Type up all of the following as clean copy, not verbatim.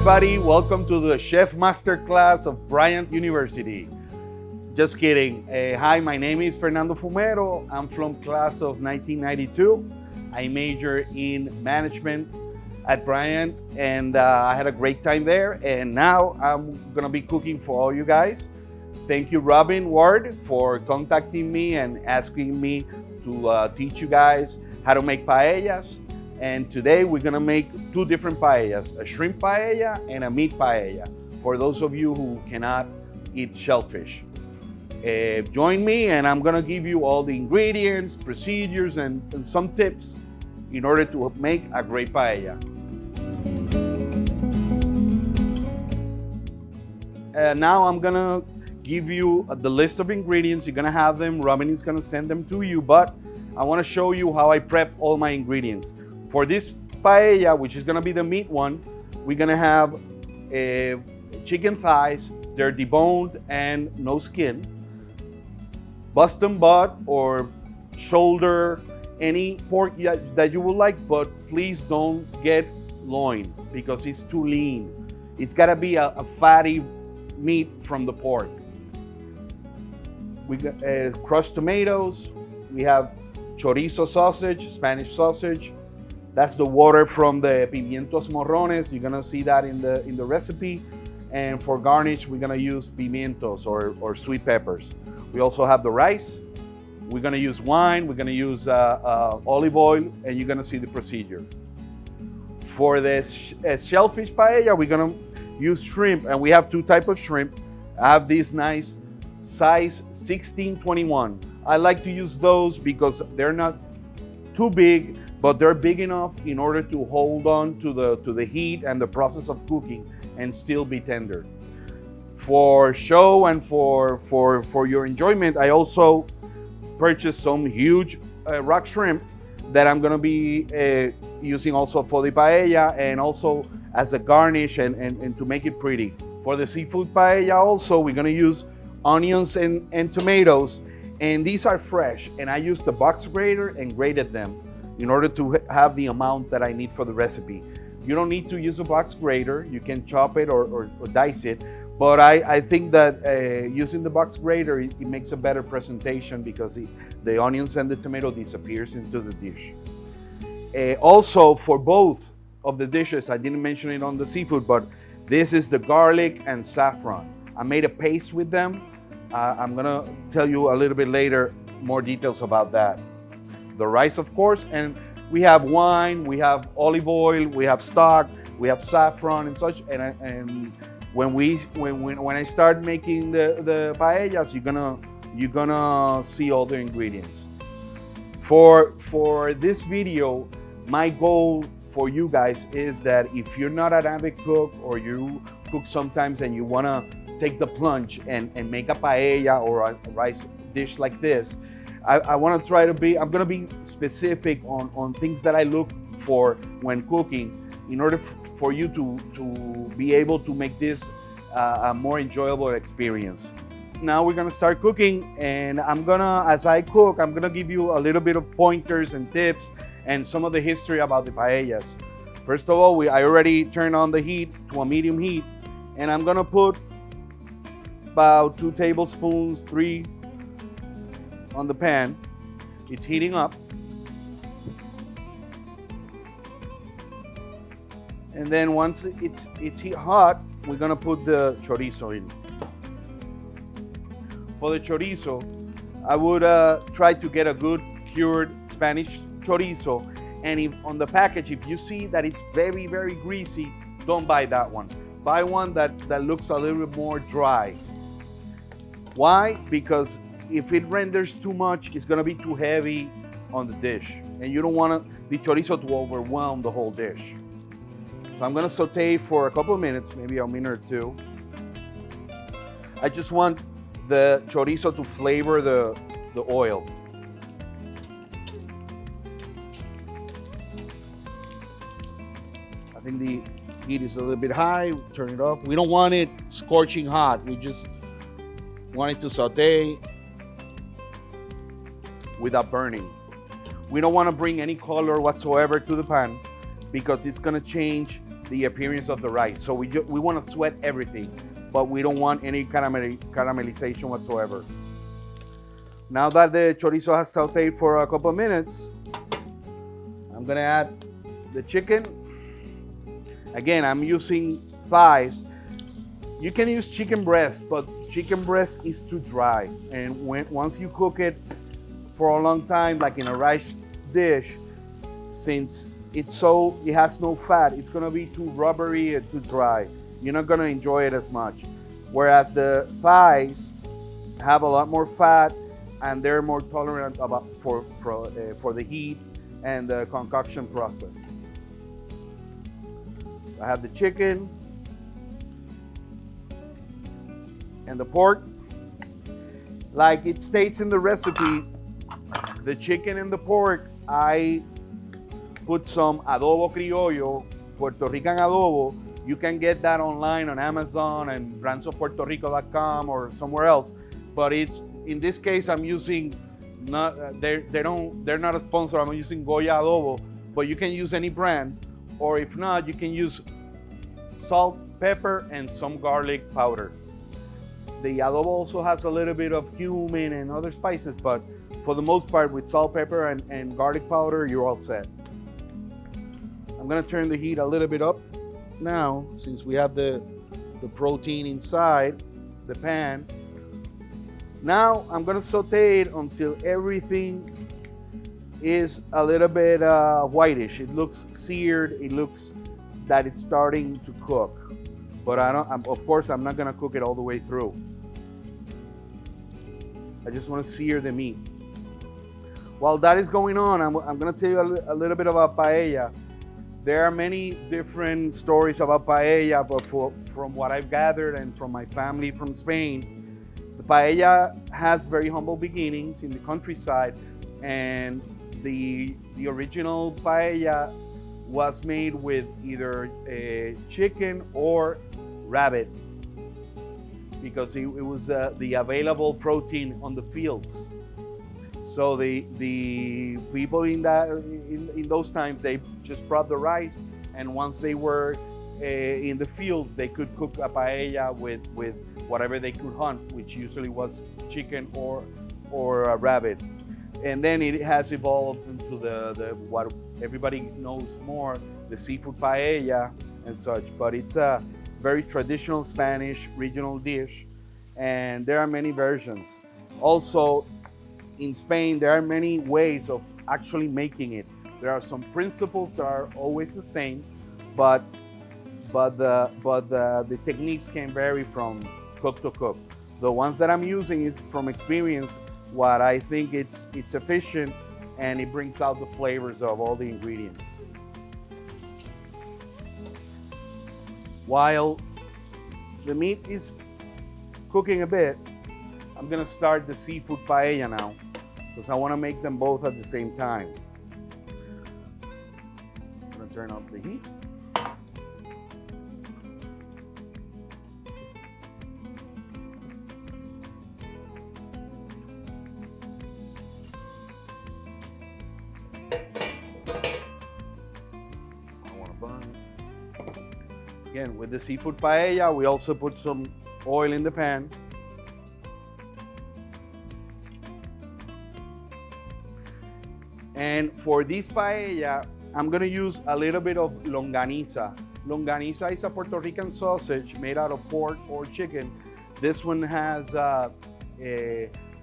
everybody. Welcome to the Chef Masterclass of Bryant University. Just kidding. Hi, my name is Fernando Fumero. I'm from class of 1992. I majored in management at Bryant, and I had a great time there. And now I'm gonna be cooking for all you guys. Thank you, Robin Ward, for contacting me and asking me to teach you guys how to make paellas. And today we're gonna make two different paellas, a shrimp paella and a meat paella, for those of you who cannot eat shellfish. Join me and I'm gonna give you all the ingredients, procedures, and some tips in order to make a great paella. Now I'm gonna give you the list of ingredients. You're gonna have them, Robin is gonna send them to you, but I wanna show you how I prep all my ingredients. For this paella, which is gonna be the meat one, we're gonna have chicken thighs. They're deboned and no skin. Bust and butt or shoulder, any pork that you would like, but please don't get loin because it's too lean. It's gotta be a fatty meat from the pork. We got crushed tomatoes. We have chorizo sausage, Spanish sausage. That's the water from the pimientos morrones. You're gonna see that in the recipe. And for garnish, we're gonna use pimientos or sweet peppers. We also have the rice. We're gonna use wine. We're gonna use olive oil, and you're gonna see the procedure. For the shellfish paella, we're gonna use shrimp, and we have two types of shrimp. I have this nice size 1621. I like to use those because they're not too big, but they're big enough in order to hold on to the heat and the process of cooking and still be tender. For show and for your enjoyment, I also purchased some huge rock shrimp that I'm gonna be using also for the paella and also as a garnish and to make it pretty. For the seafood paella also, we're gonna use onions and tomatoes, and these are fresh, and I used the box grater and grated them in order to have the amount that I need for the recipe. You don't need to use a box grater. You can chop it or dice it, but I think that using the box grater, it makes a better presentation because the onions and the tomato disappears into the dish. Also, for both of the dishes, I didn't mention it on the seafood, but this is the garlic and saffron. I made a paste with them. I'm gonna tell you a little bit later more details about that. The rice, of course, and we have wine, we have olive oil, we have stock, we have saffron and such. And when I start making the paellas, you're gonna see all the ingredients. For this video, my goal for you guys is that if you're not an avid cook or you cook sometimes and you wanna take the plunge and make a paella or a rice dish like this, I want to try to be, I'm going to be specific on things that I look for when cooking in order for you to be able to make this a more enjoyable experience. Now we're going to start cooking, and as I cook, I'm going to give you a little bit of pointers and tips and some of the history about the paellas. First of all, I already turned on the heat to a medium heat, and I'm going to put about 2 tablespoons, 3 on the pan. It's heating up. And then once it's hot, we're gonna put the chorizo in. For the chorizo, I would try to get a good cured Spanish chorizo. And if on the package, if you see that it's very, very greasy, don't buy that one. Buy one that looks a little bit more dry. Why? Because if it renders too much, it's gonna be too heavy on the dish. And you don't want the chorizo to overwhelm the whole dish. So I'm gonna saute for a couple of minutes, maybe a minute or two. I just want the chorizo to flavor the oil. I think the heat is a little bit high, turn it off. We don't want it scorching hot. We just want it to saute without burning. We don't want to bring any color whatsoever to the pan because it's going to change the appearance of the rice. So we want to sweat everything, but we don't want any caramelization whatsoever. Now that the chorizo has sauteed for a couple of minutes, I'm gonna add the chicken. Again, I'm using thighs. You can use chicken breast, but chicken breast is too dry. And once you cook it for a long time, like in a rice dish, since it has no fat, it's gonna be too rubbery and too dry. You're not gonna enjoy it as much. Whereas the thighs have a lot more fat and they're more tolerant for the heat and the concoction process. I have the chicken and the pork. Like it states in the recipe, the chicken and the pork, I put some adobo criollo, Puerto Rican adobo. You can get that online on Amazon and brandsofpuertorico.com or somewhere else. But in this case, I'm using they're not a sponsor. I'm using Goya adobo, but you can use any brand, or if not, you can use salt, pepper, and some garlic powder. The adobo also has a little bit of cumin and other spices, but for the most part, with salt, pepper, and garlic powder, you're all set. I'm gonna turn the heat a little bit up now, since we have the protein inside the pan. Now I'm gonna saute it until everything is a little bit whitish. It looks seared. It looks that it's starting to cook. But of course, I'm not gonna cook it all the way through. I just wanna sear the meat. While that is going on, I'm gonna tell you a little bit about paella. There are many different stories about paella, but from what I've gathered and from my family from Spain, the paella has very humble beginnings in the countryside, and the original paella was made with either a chicken or rabbit, because it was the available protein on the fields. So the people in those times, they just brought the rice, and once they were in the fields, they could cook a paella with whatever they could hunt, which usually was chicken or a rabbit. And then it has evolved into the what everybody knows more, the seafood paella and such. But it's a very traditional Spanish regional dish, and there are many versions. Also, in Spain, there are many ways of actually making it. There are some principles that are always the same, but the techniques can vary from cook to cook. The ones that I'm using is from experience, what I think it's efficient, and it brings out the flavors of all the ingredients. While the meat is cooking a bit, I'm gonna start the seafood paella now, because I wanna make them both at the same time. I'm gonna turn up the heat. I don't wanna burn it. Again, with the seafood paella, we also put some oil in the pan. And for this paella, I'm gonna use a little bit of longaniza. Longaniza is a Puerto Rican sausage made out of pork or chicken. This one has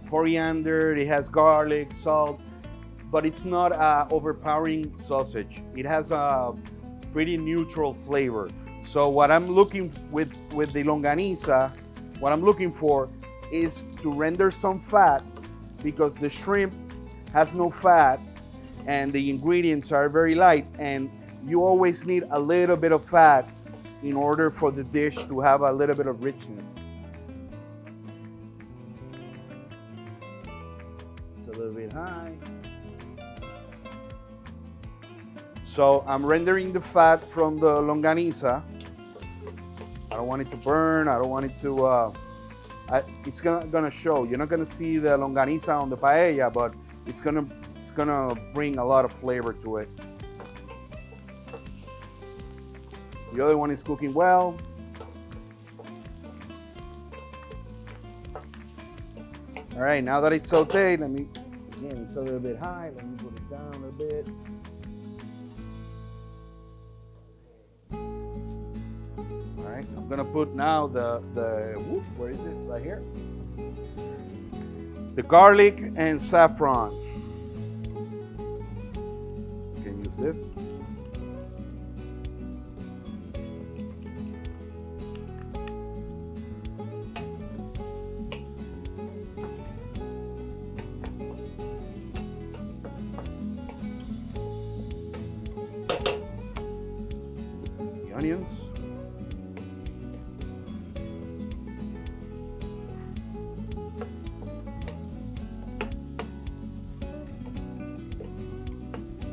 coriander, it has garlic, salt, but it's not an overpowering sausage. It has a pretty neutral flavor. So what I'm looking with the longaniza, what I'm looking for is to render some fat, because the shrimp has no fat and the ingredients are very light, and you always need a little bit of fat in order for the dish to have a little bit of richness. It's a little bit high. So I'm rendering the fat from the longaniza. I don't want it to burn. I don't want it to, it's gonna show. You're not gonna see the longaniza on the paella, but it's gonna bring a lot of flavor to it. The other one is cooking well. All right, now that it's sauteed, again, it's a little bit high. Let me put it down a little bit. All right, I'm gonna put now where is it? Right here. The garlic and saffron. You can use this. The onions.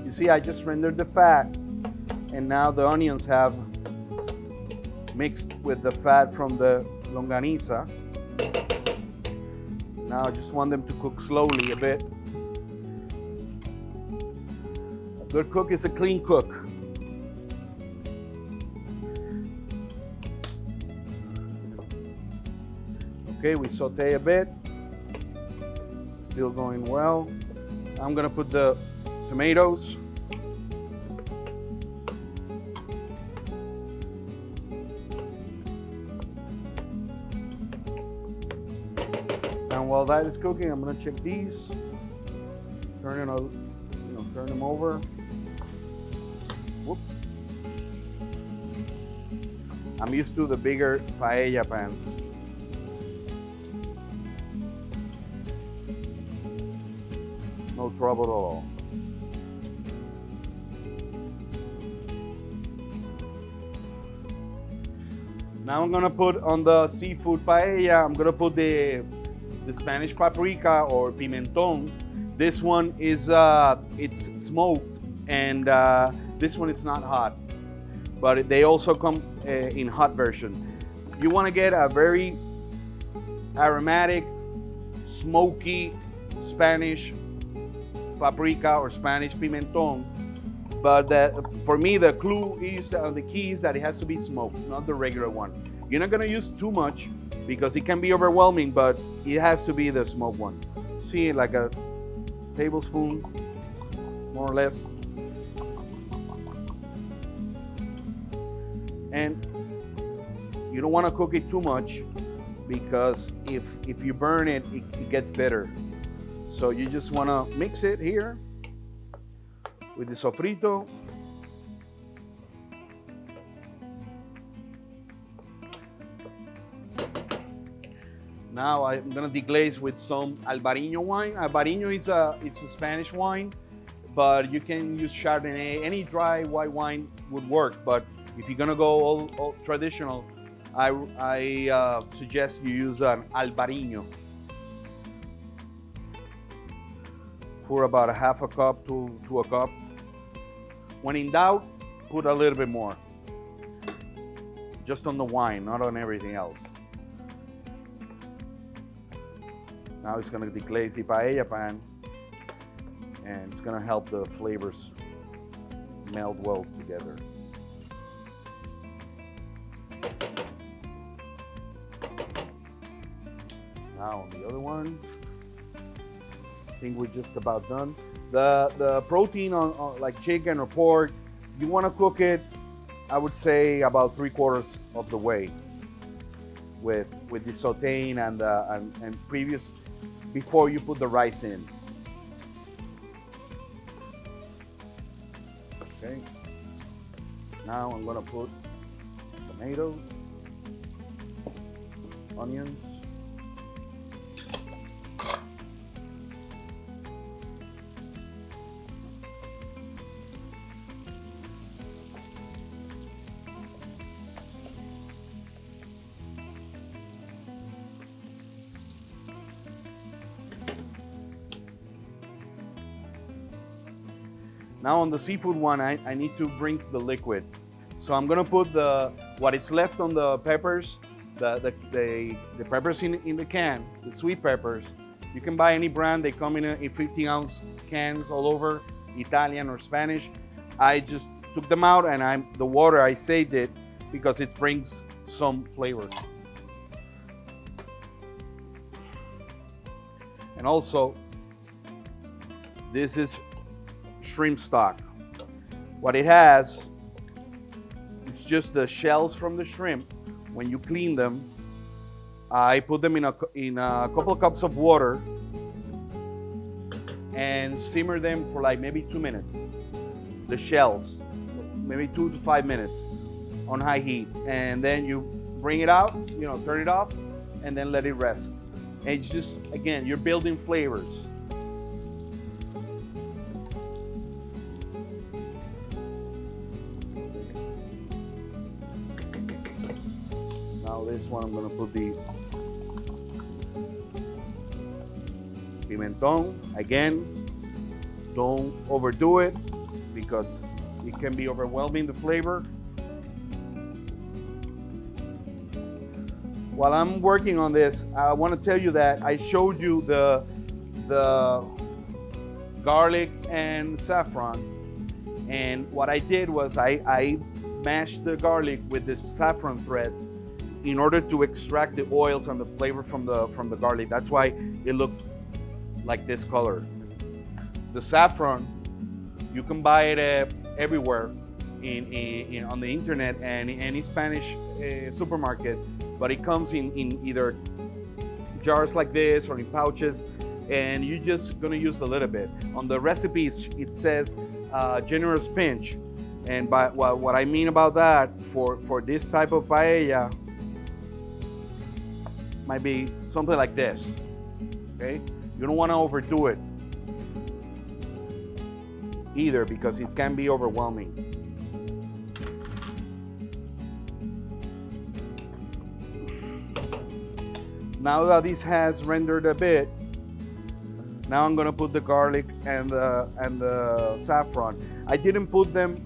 You see, I just rendered the fat, and now the onions have mixed with the fat from the longaniza. Now I just want them to cook slowly a bit. A good cook is a clean cook. Okay, we saute a bit. Still going well. I'm gonna put the tomatoes. And while that is cooking, I'm gonna check these. Turn them over. Whoop. I'm used to the bigger paella pans. No trouble at all. Now I'm gonna put on the seafood paella, I'm gonna put the Spanish paprika or pimentón. This one is it's smoked, and this one is not hot, but they also come in hot version. You want to get a very aromatic, smoky Spanish paprika or Spanish pimentón, but for me the clue is the key is that it has to be smoked, not the regular one. You're not gonna use too much because it can be overwhelming, but it has to be the smoked one. See, like a tablespoon, more or less. And you don't want to cook it too much because if you burn it, it gets bitter. So you just want to mix it here with the sofrito. Now I'm gonna deglaze with some Albarino wine. Albarino is it's a Spanish wine, but you can use Chardonnay. Any dry white wine would work. But if you're gonna go all traditional, I suggest you use an Albarino. Pour about a half a cup to a cup. When in doubt, put a little bit more. Just on the wine, not on everything else. Now it's gonna deglaze the paella pan, and it's gonna help the flavors meld well together. Now on the other one, I think we're just about done. The protein on like chicken or pork, you want to cook it, I would say about 3/4 of the way with the sauteing and previous before you put the rice in. Okay. Now I'm gonna put tomatoes, onions. Now on the seafood one, I need to bring the liquid. So I'm gonna put what is left on the peppers, the peppers in the can, the sweet peppers. You can buy any brand, they come in 15-ounce cans all over, Italian or Spanish. I just took them out and the water, I saved it. because it brings some flavor. And also, this is shrimp stock. What it has, it's just the shells from the shrimp. When you clean them, I put them in a couple of cups of water and simmer them for like maybe 2 minutes. The shells, maybe 2 to 5 minutes on high heat. And then you bring it out, turn it off, and then let it rest. And it's just, again, you're building flavors. Now this one, I'm gonna put the pimentón. Again, don't overdo it because it can be overwhelming, the flavor. While I'm working on this, I want to tell you that I showed you the garlic and saffron, and what I did was I mashed the garlic with the saffron threads in order to extract the oils and the flavor from the garlic. That's why it looks like this color. The saffron, you can buy it everywhere on the internet and in any Spanish supermarket, but it comes in either jars like this or in pouches, and you're just gonna use a little bit. On the recipes, it says generous pinch, and by what I mean about that, for this type of paella, might be something like this, okay? You don't wanna overdo it either because it can be overwhelming. Now that this has rendered a bit, now I'm gonna put the garlic and the saffron. I didn't put them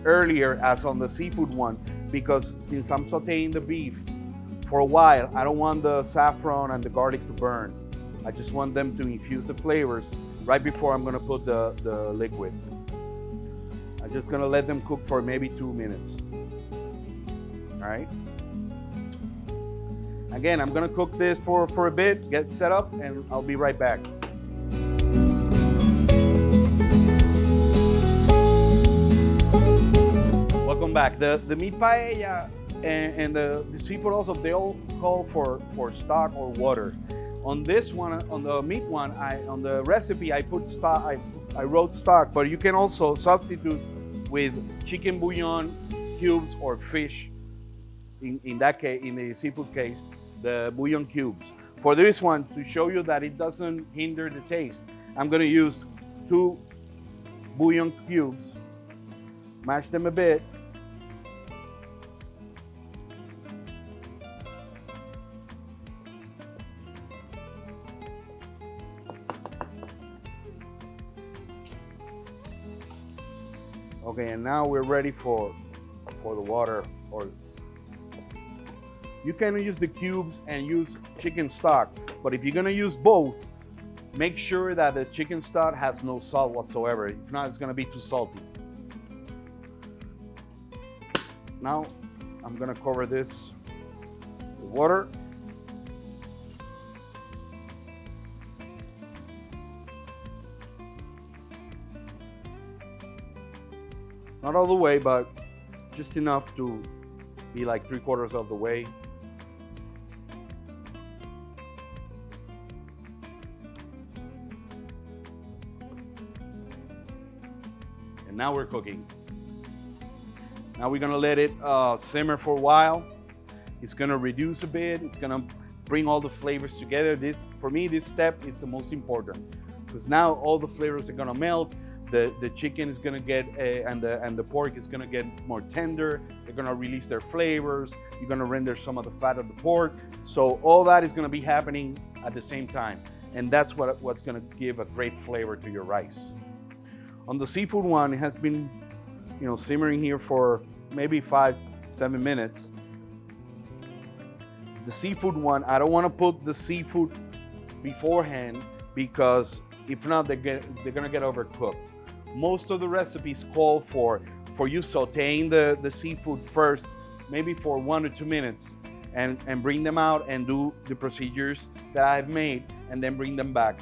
earlier as on the seafood one because since I'm sauteing the beef for a while, I don't want the saffron and the garlic to burn. I just want them to infuse the flavors right before I'm gonna put the liquid. I'm just gonna let them cook for maybe 2 minutes. All right. Again, I'm gonna cook this for a bit, get set up, and I'll be right back. Welcome back. The meat paella and the seafood also, they all call for stock or water. On this one, on the meat one, on the recipe, I put stock. I wrote stock, but you can also substitute with chicken bouillon cubes or fish. In that case, in the seafood case, the bouillon cubes. For this one, to show you that it doesn't hinder the taste, I'm gonna use 2 bouillon cubes, mash them a bit, okay, and now we're ready for the water. Or you can use the cubes and use chicken stock, but if you're gonna use both, make sure that the chicken stock has no salt whatsoever. If not, it's gonna be too salty. Now, I'm gonna cover this with water. Not all the way, but just enough to be like 3/4 of the way. And now we're cooking. Now we're gonna let it simmer for a while. It's gonna reduce a bit. It's gonna bring all the flavors together. For me, this step is the most important because now all the flavors are gonna melt. The chicken is gonna get and the pork is gonna get more tender. They're gonna release their flavors. You're gonna render some of the fat of the pork. So all that is gonna be happening at the same time, and that's what's gonna give a great flavor to your rice. On the seafood one, it has been, simmering here for maybe 5-7 minutes. The seafood one, I don't want to put the seafood beforehand because if not, they're gonna get overcooked. Most of the recipes call for you sauteing the seafood first maybe for 1 or 2 minutes and bring them out and do the procedures that I've made and then bring them back.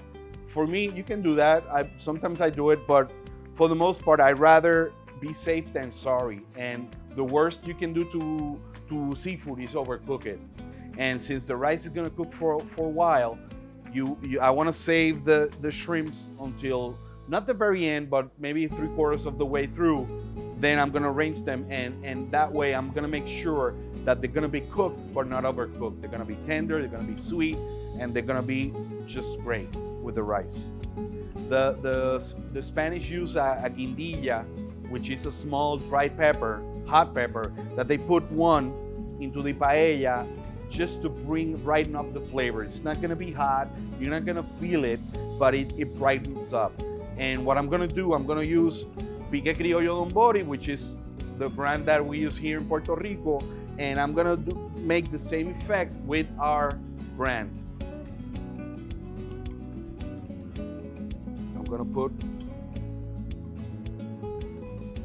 For me, you can do that. Sometimes I do it, but for the most part, I'd rather be safe than sorry. And the worst you can do to seafood is overcook it. And since the rice is gonna cook for a while, I wanna save the shrimps until, not the very end, but maybe 3/4 of the way through. Then I'm gonna arrange them, and that way I'm gonna make sure that they're gonna be cooked, but not overcooked. They're gonna be tender, they're gonna be sweet, and they're gonna be just great with the rice. The Spanish use a guindilla, which is a small dried pepper, hot pepper, that they put one into the paella just to brighten up the flavor. It's not gonna be hot, you're not gonna feel it, but it brightens up. And what I'm gonna do, I'm gonna use Pique Criollo Don Bori, which is the brand that we use here in Puerto Rico, and I'm gonna make the same effect with our brand. I'm gonna put,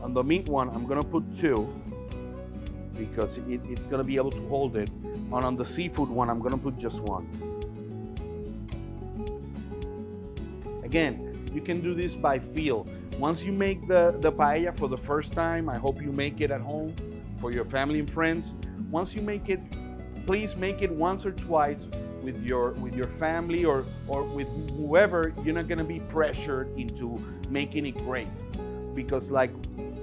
on the meat one, I'm gonna put 2 because it's gonna be able to hold it. And on the seafood one, I'm gonna put just 1. Again, you can do this by feel. Once you make the paella for the first time, I hope you make it at home for your family and friends. Once you make it, please make it once or twice with your family or with whoever. You're not gonna be pressured into making it great, because like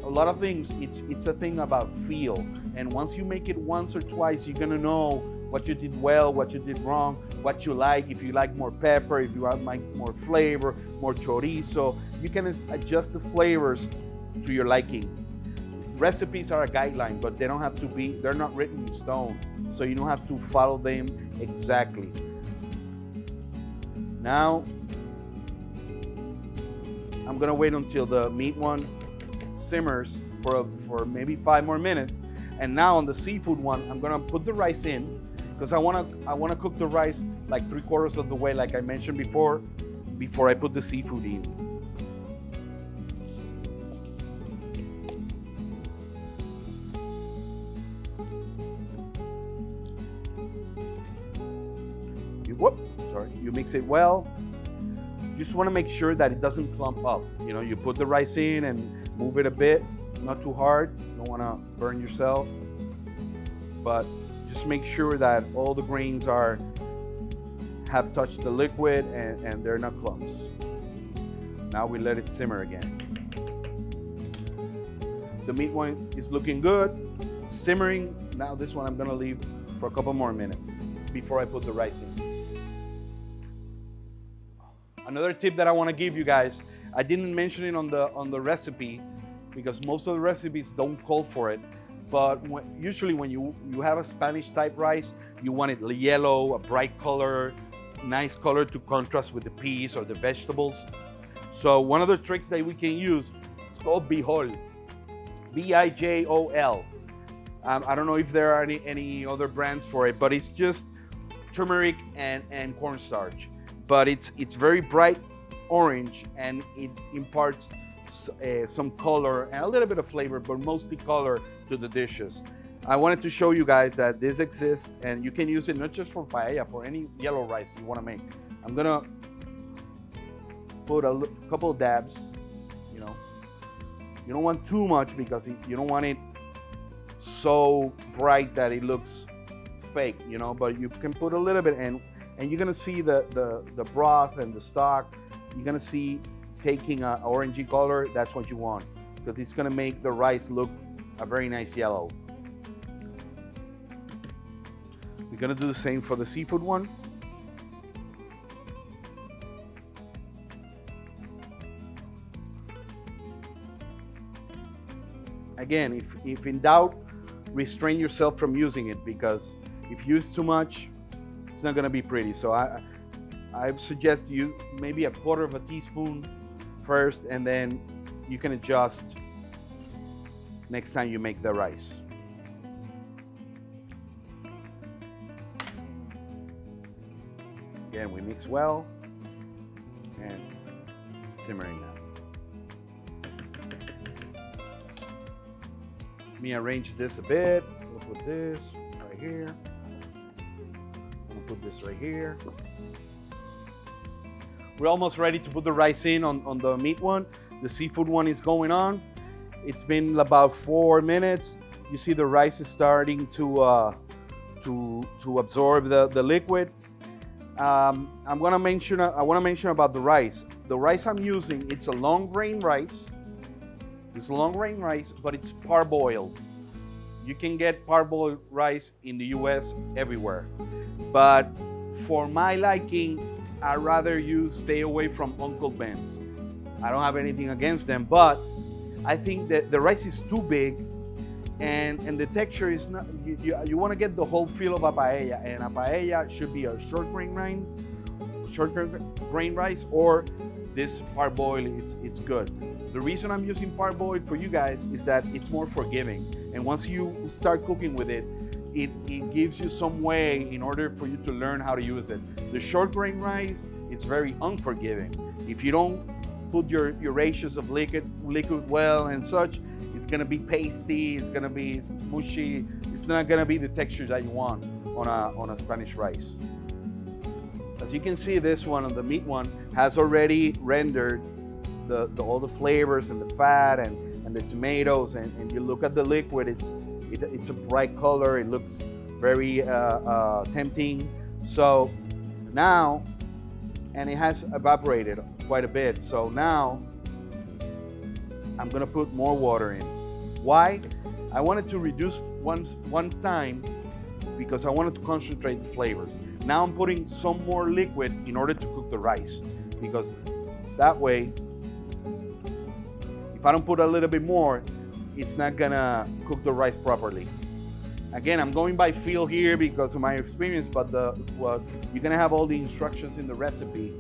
a lot of things, it's a thing about feel. And once you make it once or twice, you're gonna know what you did well, what you did wrong, what you like, if you like more pepper, if you like more flavor, more chorizo. You can adjust the flavors to your liking. Recipes are a guideline, but they don't have to be, they're not written in stone, so you don't have to follow them exactly. Now, I'm gonna wait until the meat one simmers for maybe 5 more minutes. And now on the seafood one, I'm gonna put the rice in, because I wanna cook the rice like 3/4 of the way, like I mentioned before I put the seafood in. You mix it well. You just wanna make sure that it doesn't clump up. You know, you put the rice in and move it a bit, not too hard. You don't wanna burn yourself, but just make sure that all the grains have touched the liquid and they're not clumps. Now we let it simmer again. The meat one is looking good, simmering. Now this one I'm gonna leave for a couple more minutes before I put the rice in. Another tip that I wanna give you guys, I didn't mention it on the recipe because most of the recipes don't call for it. But usually when you have a Spanish type rice, you want it yellow, a bright color, nice color to contrast with the peas or the vegetables. So one of the tricks that we can use is called bijol, B-I-J-O-L. I don't know if there are any other brands for it, but it's just turmeric and cornstarch. But it's very bright orange, and it imparts some color and a little bit of flavor, but mostly color to the dishes. I wanted to show you guys that this exists, and you can use it not just for paella, for any yellow rice you want to make. I'm gonna put a couple of dabs. You know, you don't want too much because you don't want it so bright that it looks fake. You know, but you can put a little bit, and you're gonna see the broth and the stock. You're gonna see taking an orangey color. That's what you want, because it's gonna make the rice look a very nice yellow. We're gonna do the same for the seafood one. Again, if in doubt, restrain yourself from using it, because if you use too much, it's not gonna be pretty. So I suggest you maybe 1/4 teaspoon first, and then you can adjust next time you make the rice. Again, we mix well and simmering now. Let me arrange this a bit. We'll put this right here. We'll put this right here. We're almost ready to put the rice in on the meat one. The seafood one is going on. It's been about 4 minutes. You see the rice is starting to absorb the liquid. I want to mention about the rice. The rice I'm using, it's a long grain rice. It's long grain rice, but it's parboiled. You can get parboiled rice in the US everywhere. But for my liking, I'd rather stay away from Uncle Ben's. I don't have anything against them, but I think that the rice is too big and the texture is not, you want to get the whole feel of a paella, and a paella should be a short grain rice or this parboiled, it's good. The reason I'm using parboiled for you guys is that it's more forgiving, and once you start cooking with it, it gives you some way in order for you to learn how to use it. The short grain rice is very unforgiving. If you don't put your ratios of liquid well and such, it's gonna be pasty, it's gonna be mushy, it's not gonna be the texture that you want on a Spanish rice. As you can see, this one, the meat one, has already rendered all the flavors and the fat and the tomatoes, and you look at the liquid, it's a bright color, it looks very tempting. So now, and it has evaporated quite a bit, so now I'm gonna put more water in. Why? I wanted to reduce one time because I wanted to concentrate the flavors. Now I'm putting some more liquid in order to cook the rice, because that way, if I don't put a little bit more, it's not gonna cook the rice properly. Again, I'm going by feel here because of my experience, but you're gonna have all the instructions in the recipe.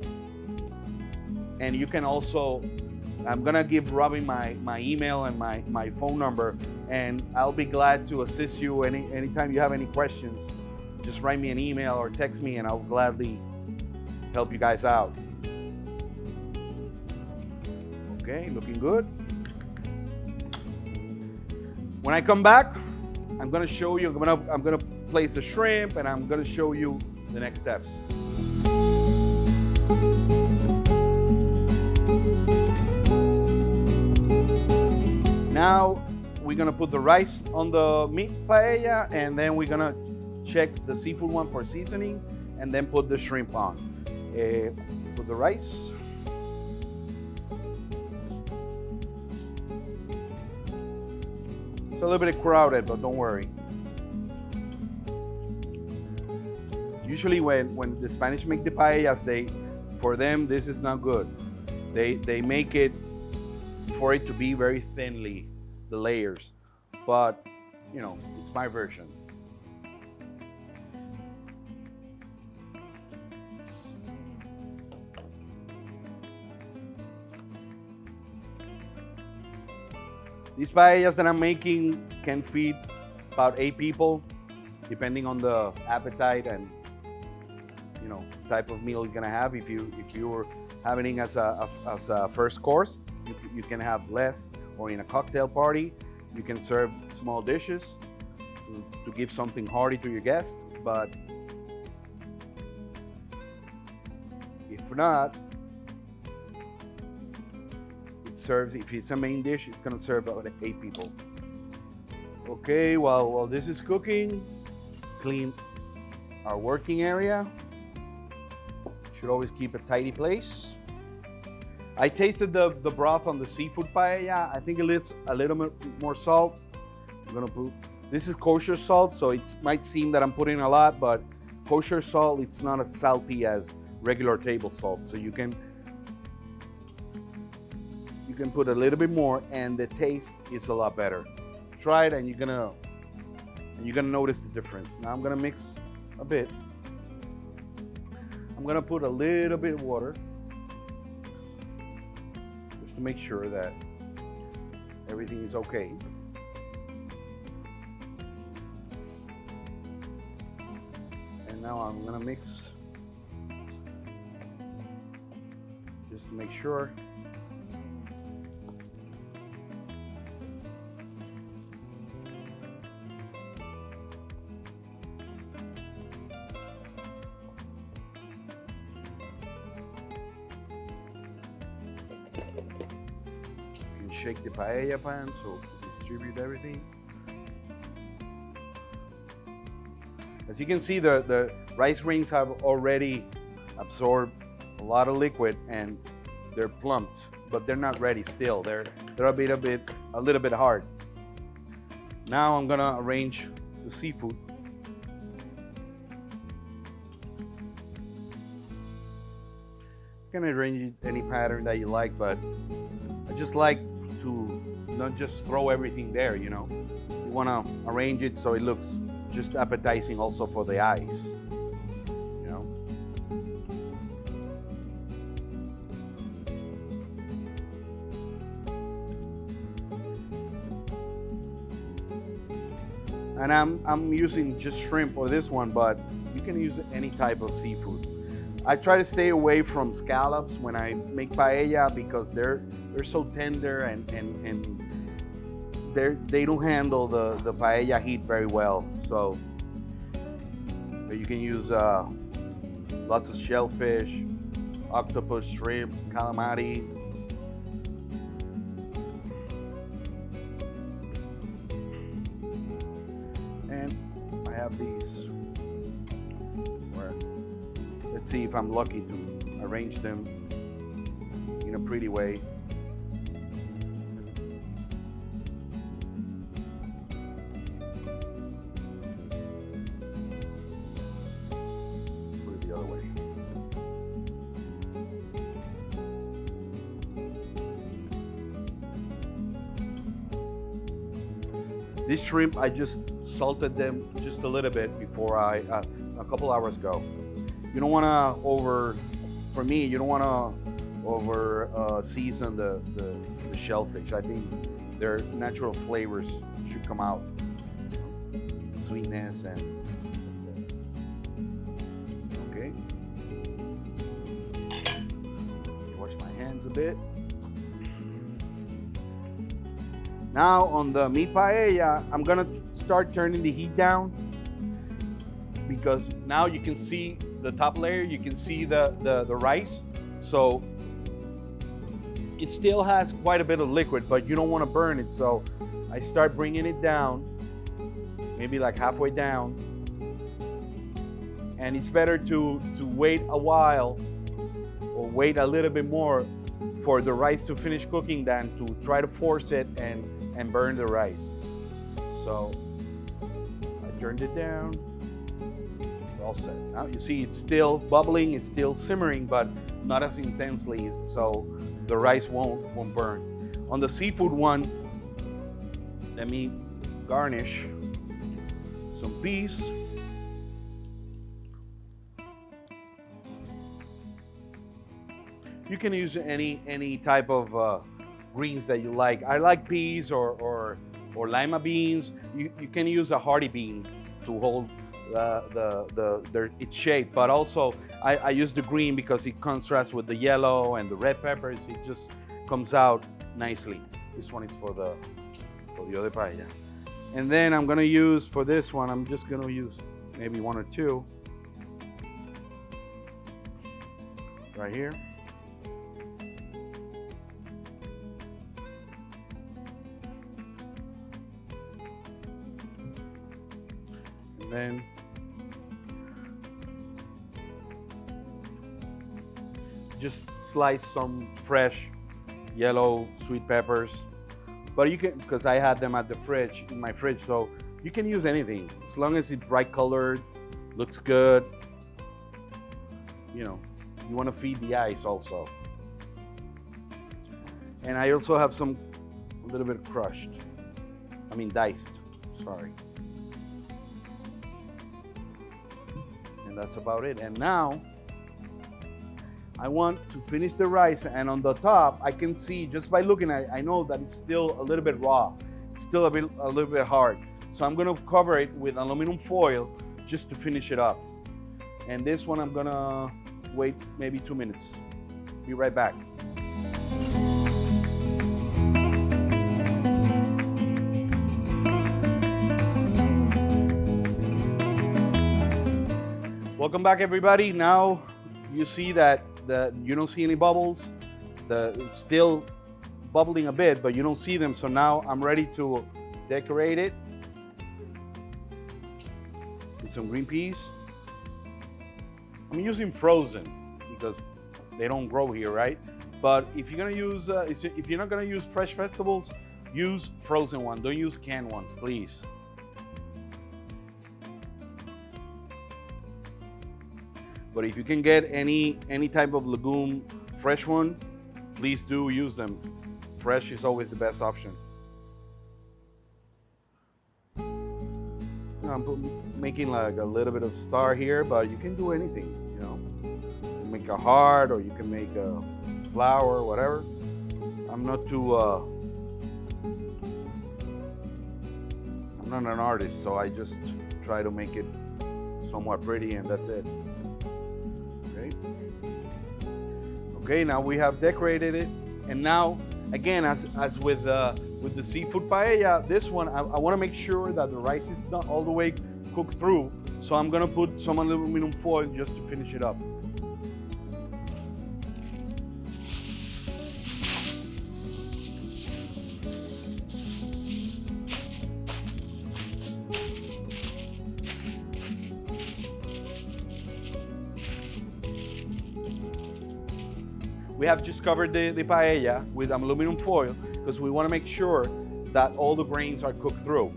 And you can also, I'm gonna give Robin my email and my phone number, and I'll be glad to assist you anytime you have any questions. Just write me an email or text me and I'll gladly help you guys out. Okay, looking good. When I come back, I'm gonna show you, I'm gonna place the shrimp and I'm gonna show you the next steps. Now we're gonna put the rice on the meat paella, and then we're gonna check the seafood one for seasoning, and then put the shrimp on. Put the rice. It's a little bit crowded, but don't worry. Usually when the Spanish make the paellas, for them this is not good. They make it for it to be very thinly, the layers, but you know, it's my version. These paellas that I'm making can feed about 8 people, depending on the appetite and type of meal you're gonna have. If you're having it as a first course, you can have less, or in a cocktail party, you can serve small dishes to give something hearty to your guests. But if not, if it's a main dish, it's gonna serve about 8 people. Okay, while this is cooking, clean our working area. Should always keep a tidy place. I tasted the broth on the seafood paella. I think it needs a little bit more salt. I'm gonna put, this is kosher salt, so it might seem that I'm putting a lot, but kosher salt, it's not as salty as regular table salt. So you can put a little bit more, and the taste is a lot better. Try it, and you're gonna notice the difference. Now I'm gonna mix a bit. I'm gonna put a little bit of water just to make sure that everything is okay. And now I'm gonna mix just to make sure. shake the paella pan so to distribute everything. As you can see, the rice rings have already absorbed a lot of liquid and they're plumped, but they're not ready still. They're a little bit hard. Now I'm gonna arrange the seafood. You can arrange it any pattern that you like, but I just like to not just throw everything there, you know. You wanna arrange it so it looks just appetizing also for the eyes, you know. And I'm using just shrimp for this one, but you can use any type of seafood. I try to stay away from scallops when I make paella because they're so tender and they don't handle the paella heat very well. So you can use lots of shellfish, octopus, shrimp, calamari. And I have these where, let's see if I'm lucky to arrange them in a pretty way. These shrimp, I just salted them just a little bit before a couple hours ago. You don't want to for me, you don't want to season the shellfish. I think their natural flavors should come out. Sweetness and, okay. Wash my hands a bit. Now on the meat paella, I'm gonna start turning the heat down because now you can see the top layer, you can see the rice. So it still has quite a bit of liquid, but you don't wanna burn it. So I start bringing it down, maybe like halfway down. And it's better to wait a while or wait a little bit more for the rice to finish cooking than to try to force it and burn the rice. So I turned it down. We're all set. Now you see it's still bubbling, it's still simmering, but not as intensely, so the rice won't burn. On the seafood one, let me garnish some peas. You can use any type of greens that you like. I like peas or lima beans. You can use a hearty bean to hold its shape, but also I use the green because it contrasts with the yellow and the red peppers. It just comes out nicely. This one is for the other paella. And then I'm gonna use, for this one, I'm just gonna use maybe one or two right here. Then just slice some fresh yellow sweet peppers, but you can, because I had them at the fridge, in my fridge, so you can use anything as long as it's bright colored, looks good. You know, you want to feed the eyes also. And I also have a little bit diced, sorry. And that's about it. And now I want to finish the rice, and on the top I can see just by looking at it, I know that it's still a little bit raw. It's still a little bit hard. So I'm gonna cover it with aluminum foil just to finish it up. And this one I'm gonna wait maybe 2 minutes. Be right back. Welcome back, everybody. Now you see that you don't see any bubbles. It's still bubbling a bit, but you don't see them. So now I'm ready to decorate it with some green peas. I'm using frozen because they don't grow here, right? But if you're gonna use, if you're not gonna use fresh vegetables, use frozen ones. Don't use canned ones, please. But if you can get any type of legume, fresh one, please do use them. Fresh is always the best option. I'm making like a little bit of star here, but you can do anything, you know. You can make a heart, or you can make a flower, whatever. I'm not an artist, so I just try to make it somewhat pretty, and that's it. Okay, now we have decorated it, and now again, as with the seafood paella, this one I want to make sure that the rice is not all the way cooked through, so I'm gonna put some aluminum foil just to finish it up. We have just covered the paella with aluminum foil because we want to make sure that all the grains are cooked through.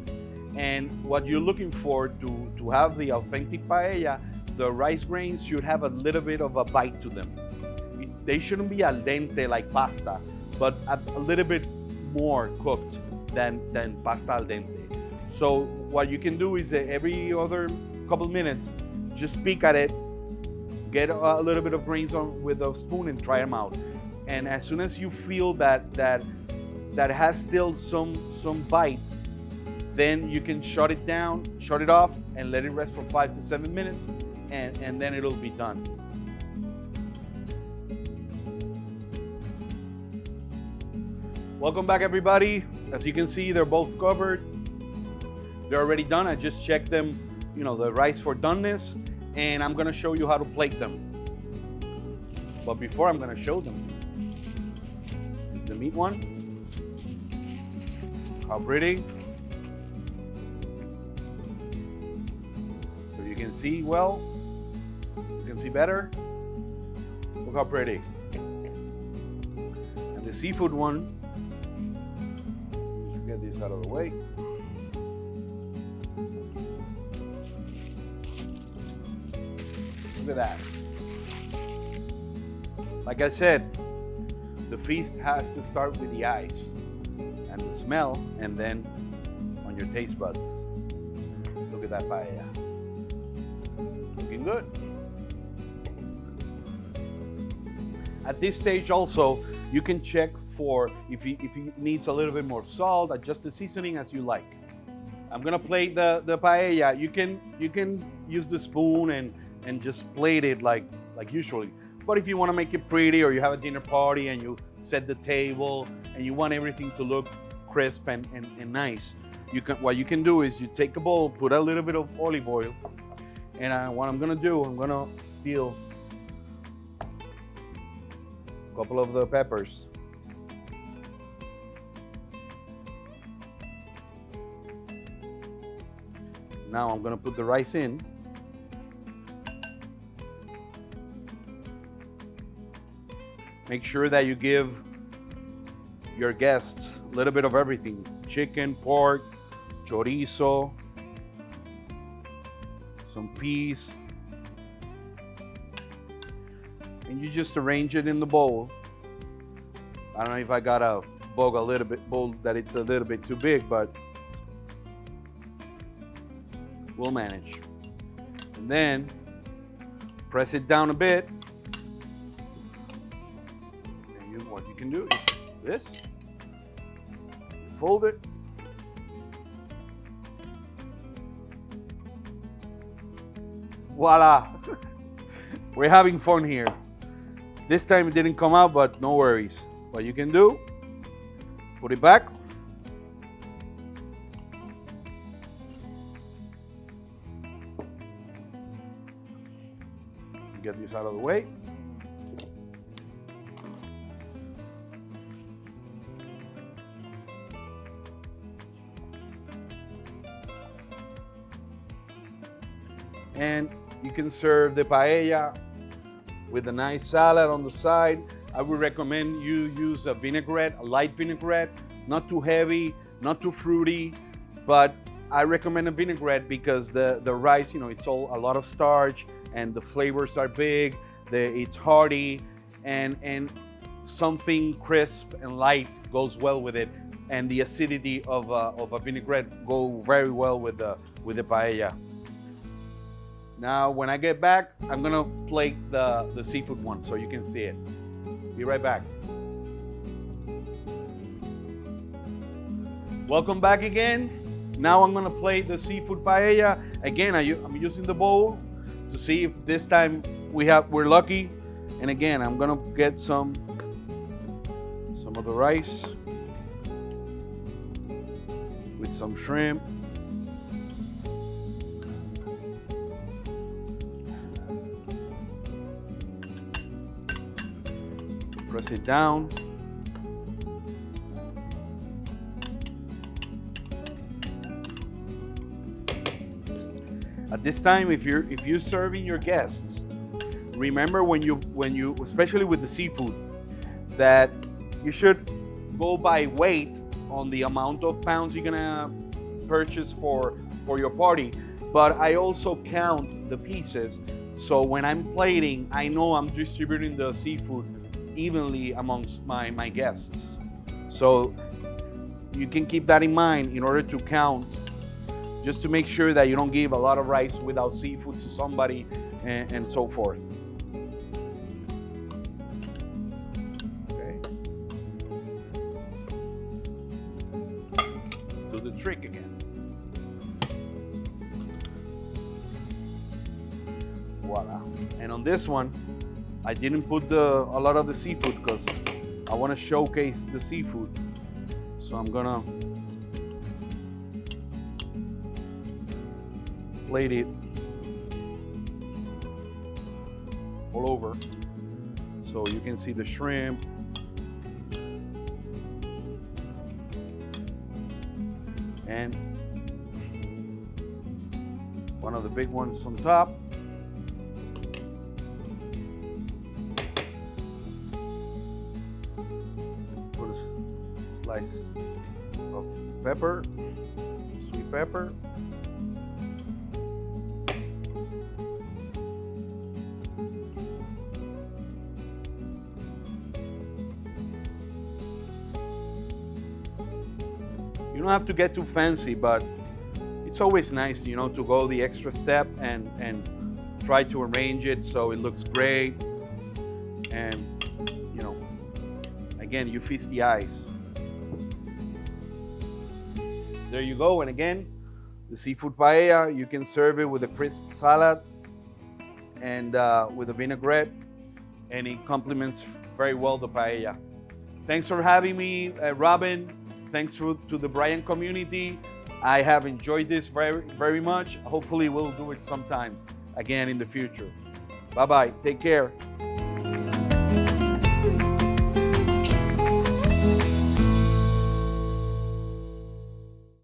And what you're looking for to have the authentic paella, the rice grains should have a little bit of a bite to them. They shouldn't be al dente like pasta, but a little bit more cooked than pasta al dente. So what you can do is every other couple minutes, just peek at it, get a little bit of grains on with a spoon and try them out. And as soon as you feel that has still some bite, then you can shut it down, shut it off, and let it rest for 5 to 7 minutes, and then it'll be done. Welcome back, everybody. As you can see, they're both covered. They're already done. I just checked them, you know, the rice for doneness, and I'm gonna show you how to plate them. But before I'm gonna show them, this is the meat one. How pretty. So you can see well, you can see better. Look how pretty. And the seafood one, let's get this out of the way. Look at that. Like I said, the feast has to start with the eyes and the smell, and then on your taste buds. Look at that paella. Looking good. At this stage also, you can check for if it needs a little bit more salt, adjust the seasoning as you like. I'm gonna plate the paella. You can use the spoon and just plate it like usually. But if you want to make it pretty, or you have a dinner party and you set the table and you want everything to look crisp and nice, what you can do is you take a bowl, put a little bit of olive oil, and what I'm gonna do, I'm gonna steal a couple of the peppers. Now I'm gonna put the rice in. Make sure that you give your guests a little bit of everything. Chicken, pork, chorizo, some peas. And you just arrange it in the bowl. I don't know if I got a bowl that it's a little bit too big, but we'll manage. And then press it down a bit. What you can do is this. Fold it. Voila! We're having fun here. This time it didn't come out, but no worries. What you can do, put it back. Get this out of the way. And you can serve the paella with a nice salad on the side. I would recommend you use a vinaigrette, a light vinaigrette, not too heavy, not too fruity, but I recommend a vinaigrette because the rice, it's all a lot of starch and the flavors are big, it's hearty, and something crisp and light goes well with it, and the acidity of a vinaigrette go very well with the paella. Now, when I get back, I'm gonna plate the seafood one so you can see it. Be right back. Welcome back again. Now I'm gonna plate the seafood paella. Again, I'm using the bowl to see if this time we're lucky. And again, I'm gonna get some of the rice with some shrimp. Press it down. At this time, if you're serving your guests, remember when you especially with the seafood, that you should go by weight on the amount of pounds you're gonna purchase for your party. But I also count the pieces, so when I'm plating, I know I'm distributing the seafood evenly amongst my guests. So you can keep that in mind in order to count, just to make sure that you don't give a lot of rice without seafood to somebody and so forth. Okay. Let's do the trick again. Voila. And on this one, I didn't put a lot of the seafood because I want to showcase the seafood. So I'm gonna plate it all over so you can see the shrimp. And one of the big ones on top. Put a slice of pepper, sweet pepper. You don't have to get too fancy, but it's always nice, to go the extra step and try to arrange it so it looks great. And, again, you feast the eyes. There you go. And again, the seafood paella, you can serve it with a crisp salad and with a vinaigrette, and it complements very well the paella. Thanks for having me, Robin. Thanks to the Bryant community. I have enjoyed this very, very much. Hopefully we'll do it sometimes again in the future. Bye-bye. Take care.